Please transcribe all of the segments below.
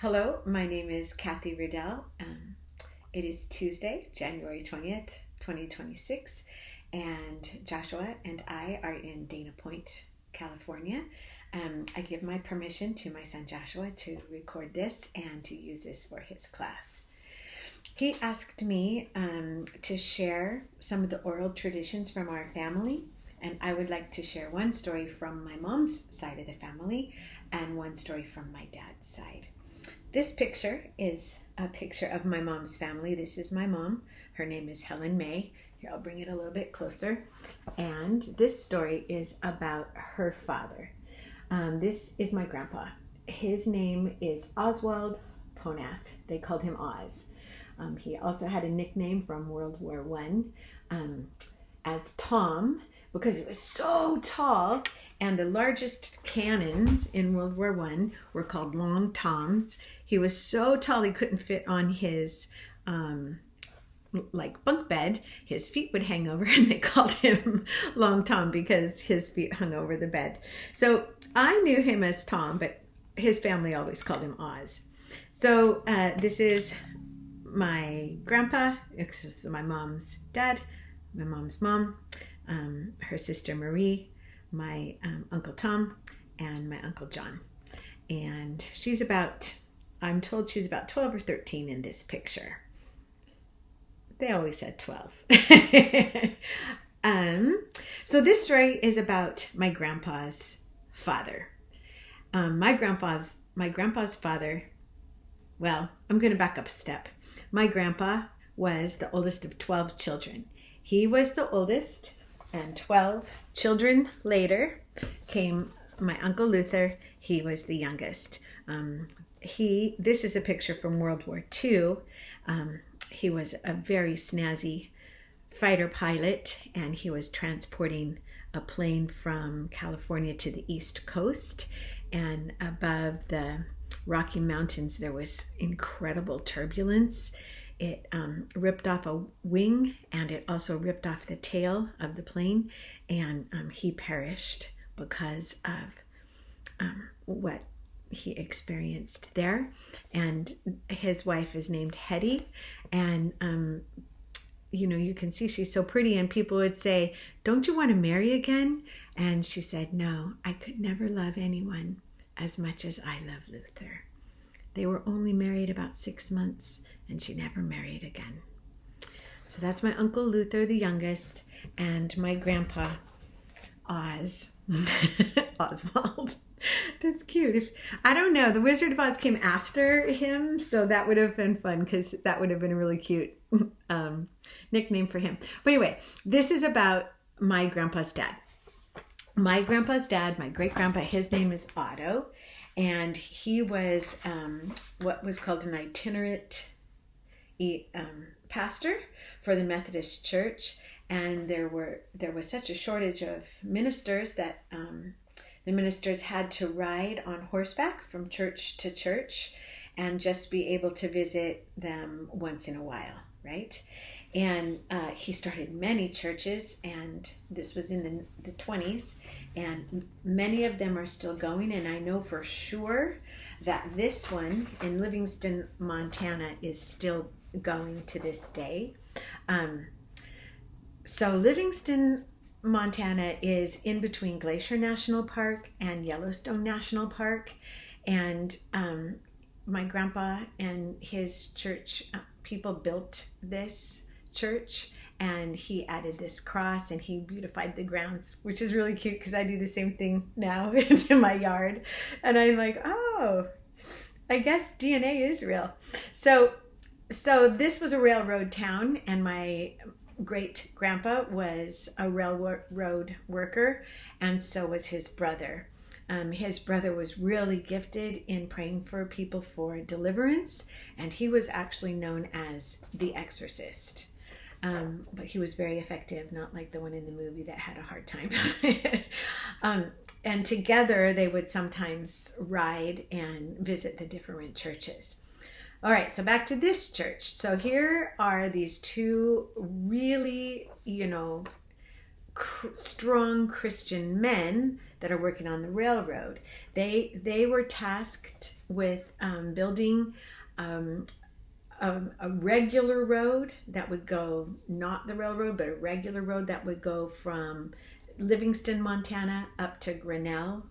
Hello, my name is Kathy Riddell. It is Tuesday, January 20th, 2026, and Joshua and I are in Dana Point, California. I give my permission to my son Joshua to record this and to use this for his class. He asked me to share some of the oral traditions from our family, and I would like to share one story from my mom's side of the family and one story from my dad's side. This picture is a picture of my mom's family. This is my mom. Her name is Helen May. Here, I'll bring it a little bit closer. And this story is about her father. This is my grandpa. His name is Oswald Ponath. They called him Oz. He also had a nickname from World War I as Tom, because he was so tall, and the largest cannons in World War I were called Long Toms. He was so tall he couldn't fit on his bunk bed. His feet would hang over, and they called him Long Tom because his feet hung over the bed. So I knew him as Tom, but his family always called him Oz. So this is my grandpa. This is my mom's dad, my mom's mom, her sister Marie, my Uncle Tom, and my Uncle John. And I'm told she's about 12 or 13 in this picture. They always said 12. So this story is about my grandpa's father. My grandpa's father, well, I'm going to back up a step. My grandpa was the oldest of 12 children. He was the oldest, and 12 children later came my Uncle Luther. He was the youngest. This is a picture from World War II. He was a very snazzy fighter pilot, and he was transporting a plane from California to the East Coast. And above the Rocky Mountains, there was incredible turbulence. It ripped off a wing, and it also ripped off the tail of the plane, and he perished because of what he experienced there. And his wife is named Hetty, and you can see she's so pretty, and people would say, "Don't you want to marry again?" And she said, "No, I could never love anyone as much as I love Luther." They were only married about 6 months, and she never married again. So that's my Uncle Luther, the youngest, and my grandpa, Oz. Oswald. That's cute. I don't know. The Wizard of Oz came after him, so that would have been fun, because that would have been a really cute nickname for him. But anyway, this is about my grandpa's dad. My grandpa's dad, my great-grandpa, his name is Otto, and he was what was called an itinerant pastor for the Methodist Church. And there was such a shortage of ministers that the ministers had to ride on horseback from church to church and just be able to visit them once in a while, right? And he started many churches, and this was in the 20s, and many of them are still going. And I know for sure that this one in Livingston, Montana is still going to this day. So Livingston, Montana is in between Glacier National Park and Yellowstone National Park. And my grandpa and his church people built this church, and he added this cross, and he beautified the grounds, which is really cute because I do the same thing now in my yard. And I'm like, oh, I guess DNA is real. So this was a railroad town, and my great grandpa was a railroad worker, and so was his brother. His brother was really gifted in praying for people for deliverance, and he was actually known as the exorcist. But he was very effective, not like the one in the movie that had a hard time. And together they would sometimes ride and visit the different churches. All right, so back to this church. So here are these two really, strong Christian men that are working on the railroad. They were tasked with building um, a regular road that would go, not the railroad, but a regular road that would go from Livingston, Montana, up to Grinnell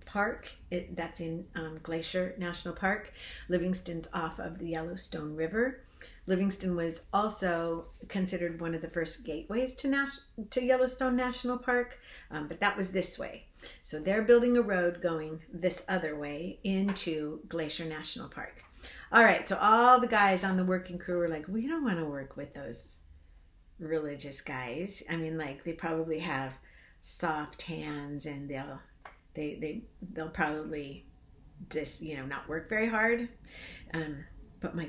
Park. That's in Glacier National Park. Livingston's off of the Yellowstone River. Livingston was also considered one of the first gateways to Yellowstone National Park, but that was this way. So they're building a road going this other way into Glacier National Park. All right, so all the guys on the working crew were like, we don't want to work with those religious guys. I mean, like, they probably have soft hands, and they'll probably just, not work very hard. But my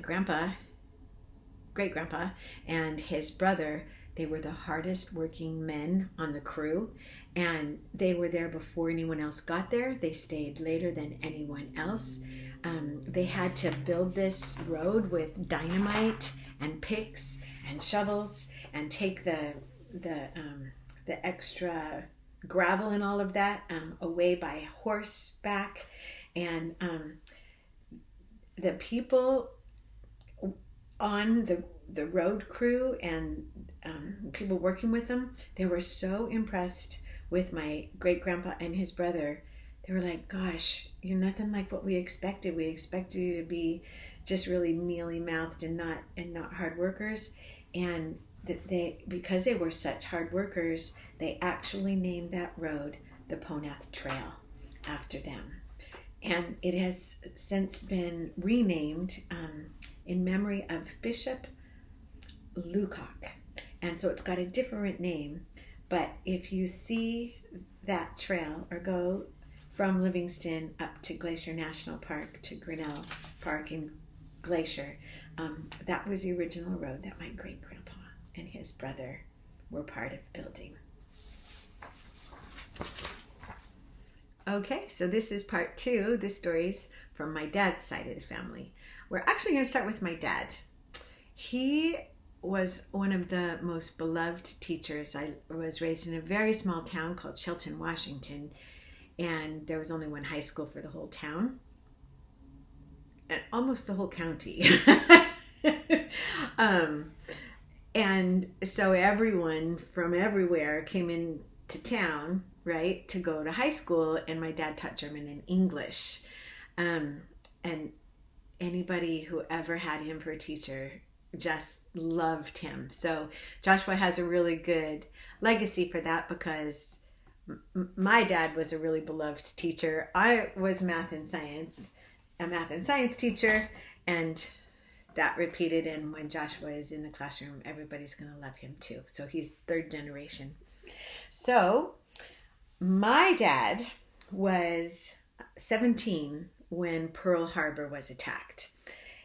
great grandpa, and his brother, they were the hardest working men on the crew, and they were there before anyone else got there. They stayed later than anyone else. They had to build this road with dynamite and picks and shovels, and take the extra gravel and all of that away by horseback. And the people on the road crew and people working with them, they were so impressed with my great grandpa and his brother. They were like, gosh, you're nothing like what we expected. We expected you to be just really mealy mouthed and not hard workers. And because they were such hard workers, they actually named that road the Ponath Trail after them. And it has since been renamed in memory of Bishop Lucock. And so it's got a different name. But if you see that trail, or go from Livingston up to Glacier National Park to Grinnell Park in Glacier, that was the original road that my great-grandpa and his brother were part of building. Okay, so this is part 2, the stories from my dad's side of the family. We're actually going to start with my dad. He was one of the most beloved teachers. I was raised in a very small town called Shelton, Washington, and there was only one high school for the whole town, and almost the whole county. And so everyone from everywhere came into town, right, to go to high school, and my dad taught German and English. And anybody who ever had him for a teacher just loved him. So Joshua has a really good legacy for that, because my dad was a really beloved teacher. I was a math and science teacher, and that repeated. And when Joshua is in the classroom, everybody's going to love him too. So he's 3rd generation. So my dad was 17 when Pearl Harbor was attacked.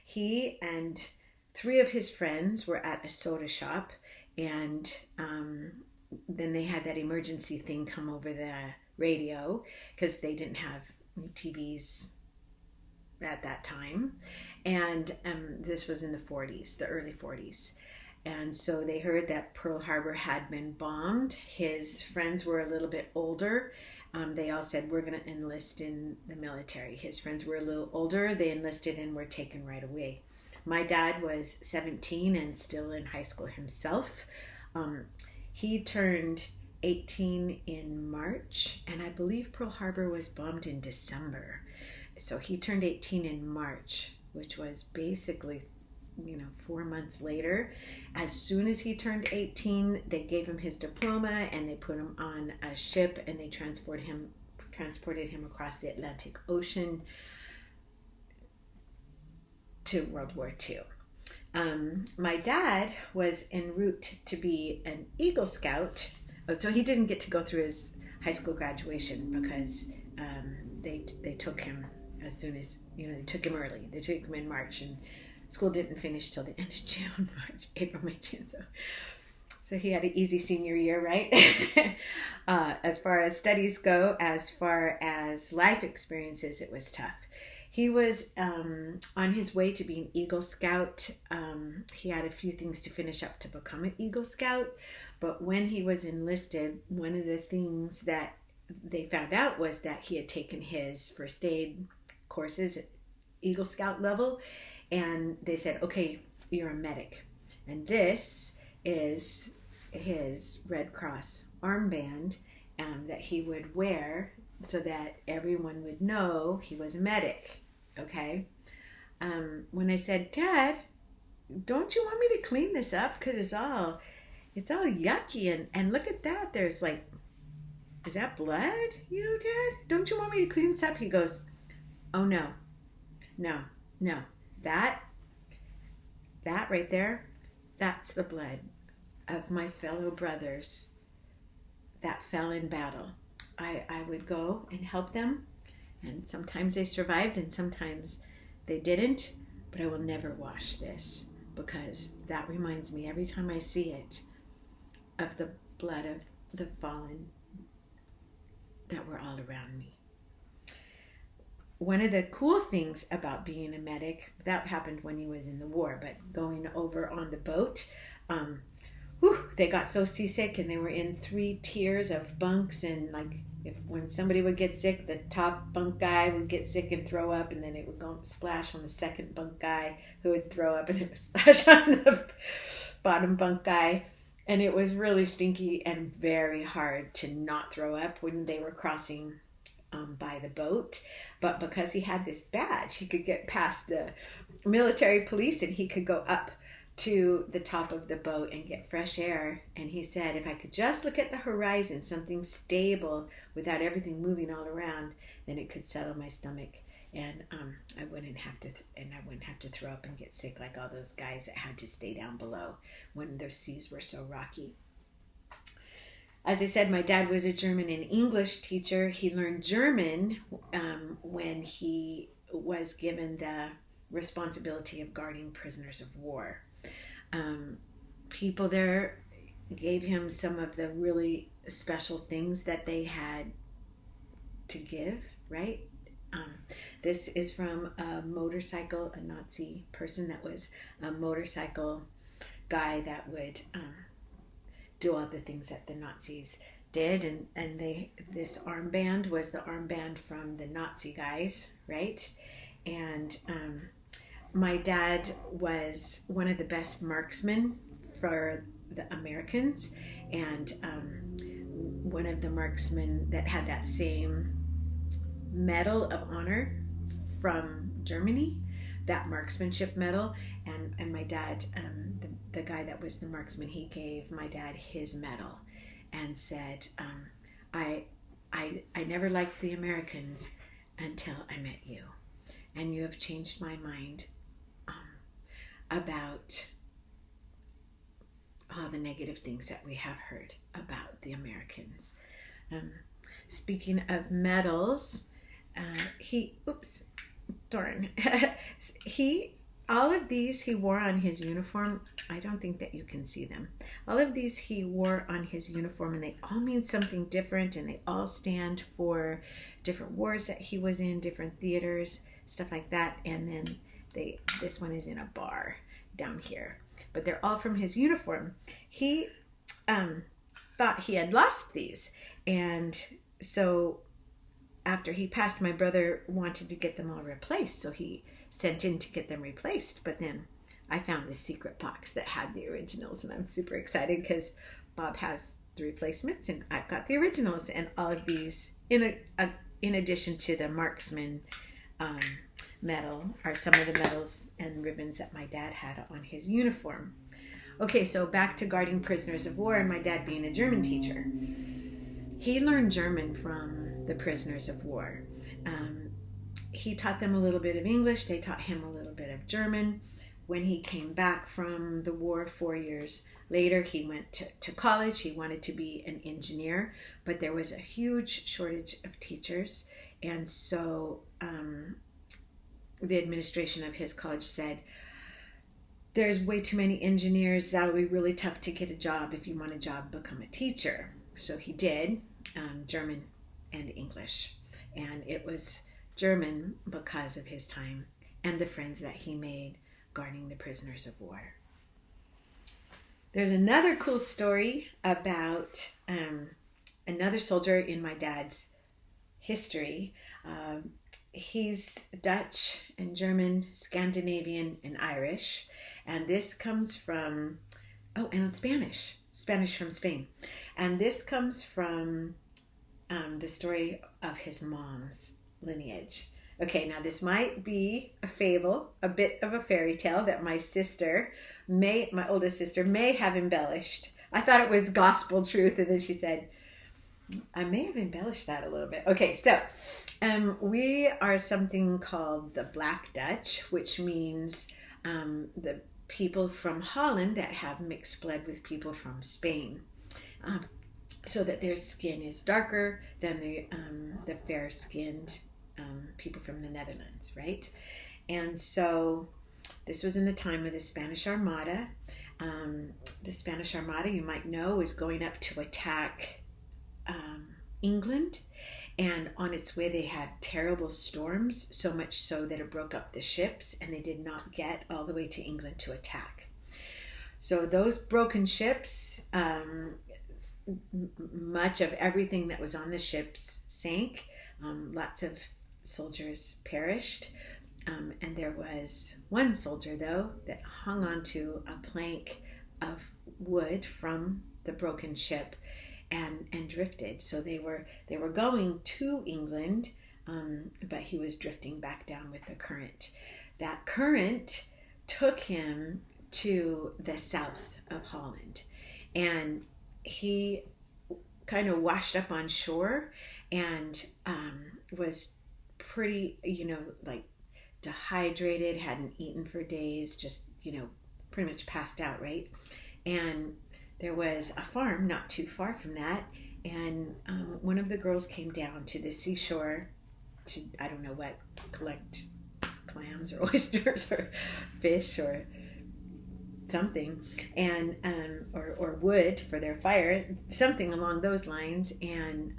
He and 3 of his friends were at a soda shop, and then they had that emergency thing come over the radio, because they didn't have TVs at that time. And this was in the 40s, the early 40s. And so they heard that Pearl Harbor had been bombed. His friends were a little bit older. They all said, we're going to enlist in the military. His friends were a little older. They enlisted and were taken right away. My dad was 17 and still in high school himself. He turned 18 in March, and I believe Pearl Harbor was bombed in December. So he turned 18 in March, which was basically 4 months later. As soon as he turned 18, they gave him his diploma, and they put him on a ship, and they transported him across the Atlantic Ocean to World War II. My dad was en route to be an Eagle Scout, so he didn't get to go through his high school graduation, because they took him as soon as, they took him early. They took him in March, and school didn't finish till the end of June, March, April, May, June. So he had an easy senior year, right? As far as studies go, as far as life experiences, it was tough. He was on his way to be an Eagle Scout. He had a few things to finish up to become an Eagle Scout. But when he was enlisted, one of the things that they found out was that he had taken his first aid courses at Eagle Scout level, and they said, okay, you're a medic. And this is his Red Cross armband that he would wear so that everyone would know he was a medic. Okay. When I said, Dad, don't you want me to clean this up? Because it's all yucky, and look at that. There's like, is that blood? Dad, don't you want me to clean this up? He goes, oh no. That right there, that's the blood of my fellow brothers that fell in battle. I would go and help them, and sometimes they survived and sometimes they didn't, but I will never wash this, because that reminds me every time I see it of the blood of the fallen that were all around me. One of the cool things about being a medic, that happened when he was in the war, but going over on the boat, they got so seasick, and they were in 3 tiers of bunks, and like when somebody would get sick, the top bunk guy would get sick and throw up, and then it would go splash on the second bunk guy who would throw up, and it would splash on the bottom bunk guy. And it was really stinky and very hard to not throw up when they were crossing by the boat. But because he had this badge, he could get past the military police, and he could go up to the top of the boat and get fresh air. And he said, if I could just look at the horizon, something stable without everything moving all around, then it could settle my stomach, and I wouldn't have to throw up and get sick like all those guys that had to stay down below when the seas were so rocky. As I said, my dad was a German and English teacher. He learned German when he was given the responsibility of guarding prisoners of war. People there gave him some of the really special things that they had to give, right? This is from a Nazi person that was a motorcycle guy that would do all the things that the Nazis did, and this armband was the armband from the Nazi guys, right? And my dad was one of the best marksmen for the Americans, and one of the marksmen that had that same Medal of Honor from Germany, that marksmanship medal, and my dad, the guy that was the marksman, he gave my dad his medal and said, I never liked the Americans until I met you, and you have changed my mind about all the negative things that we have heard about the Americans. Speaking of medals, all of these he wore on his uniform. I don't think that you can see them. All of these he wore on his uniform, and they all mean something different, and they all stand for different wars that he was in, different theaters, stuff like that. And then this one is in a bar down here, but they're all from his uniform. He thought he had lost these, and so after he passed, my brother wanted to get them all replaced, so he sent in to get them replaced. But then I found this secret box that had the originals, and I'm super excited because Bob has the replacements and I've got the originals, and all of these in addition to the marksman medal are some of the medals and ribbons that my dad had on his uniform. Okay, so back to guarding prisoners of war and my dad being a German teacher. He learned German from the prisoners of war. He taught them a little bit of English. They taught him a little bit of German. When he came back from the war 4 years later, he went to college. He wanted to be an engineer, but there was a huge shortage of teachers. And so the administration of his college said, there's way too many engineers. That'll be really tough to get a job. If you want a job, become a teacher. So he did German and English. And it was German because of his time and the friends that he made guarding the prisoners of war. There's another cool story about another soldier in my dad's history. He's Dutch and German, Scandinavian, and Irish. And this comes from, and Spanish from Spain. And this comes from the story of his mom's lineage. Okay, now this might be a fable, a bit of a fairy tale that my oldest sister may have embellished. I thought it was gospel truth, and then she said, I may have embellished that a little bit. Okay, so we are something called the Black Dutch, which means the people from Holland that have mixed blood with people from Spain, so that their skin is darker than the fair-skinned people from the Netherlands, right? And so this was in the time of the Spanish Armada. The Spanish Armada, you might know, was going up to attack England, and on its way they had terrible storms, so much so that it broke up the ships and they did not get all the way to England to attack. So those broken ships, much of everything that was on the ships sank. Lots of soldiers perished, and there was one soldier though that hung onto a plank of wood from the broken ship and drifted. So they were going to England, but he was drifting back down with the current. That current took him to the south of Holland, and he kind of washed up on shore and was pretty, like dehydrated, hadn't eaten for days, just, pretty much passed out, right? And there was a farm not too far from that, and one of the girls came down to the seashore to, I don't know what, collect clams or oysters or fish or something, and or wood for their fire, something along those lines, and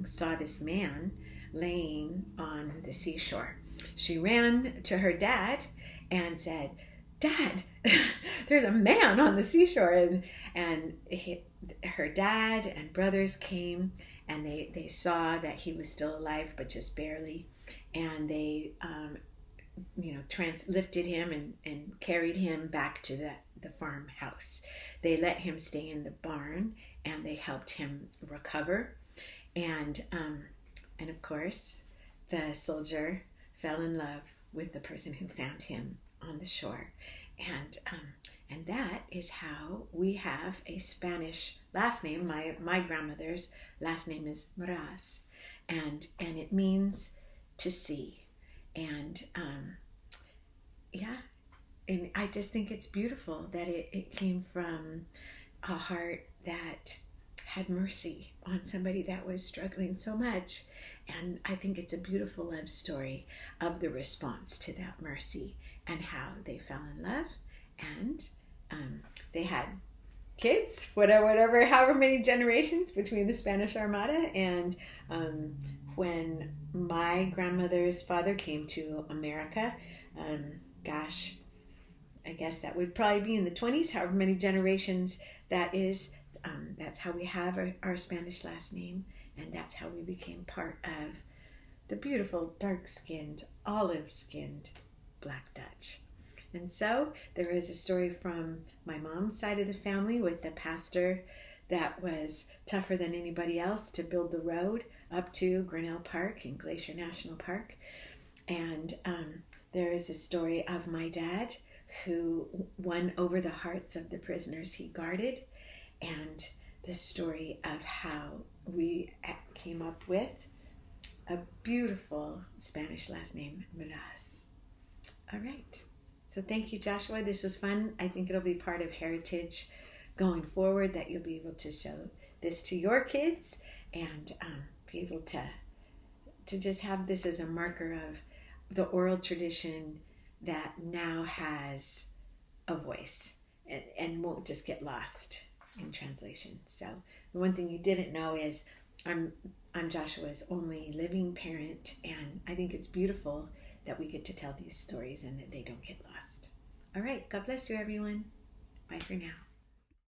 saw this man laying on the seashore. She ran to her dad and said, "Dad, there's a man on the seashore." And her dad and brothers came, and they saw that he was still alive, but just barely, and they lifted him and carried him back to the farmhouse. They let him stay in the barn, and they helped him recover. And of course, the soldier fell in love with the person who found him on the shore. And that is how we have a Spanish last name. My grandmother's last name is Moraz, and it means to see. And and I just think it's beautiful that it came from a heart that had mercy on somebody that was struggling so much. And I think it's a beautiful love story of the response to that mercy and how they fell in love, and they had kids, however many generations between the Spanish Armada. And when my grandmother's father came to America, I guess that would probably be in the 20s, however many generations that is. That's how we have our Spanish last name, and that's how we became part of the beautiful dark-skinned, olive-skinned Black Dutch. And so there is a story from my mom's side of the family with the pastor that was tougher than anybody else to build the road up to Grinnell Park and Glacier National Park. And there is a story of my dad who won over the hearts of the prisoners he guarded, and the story of how we came up with a beautiful Spanish last name, Miraz. All right. So thank you, Joshua. This was fun. I think it'll be part of heritage going forward, that you'll be able to show this to your kids and be able to just have this as a marker of the oral tradition that now has a voice and won't just get lost in translation. So the one thing you didn't know is I'm Joshua's only living parent, and I think it's beautiful that we get to tell these stories and that they don't get lost. All right, God bless you, everyone. Bye for now.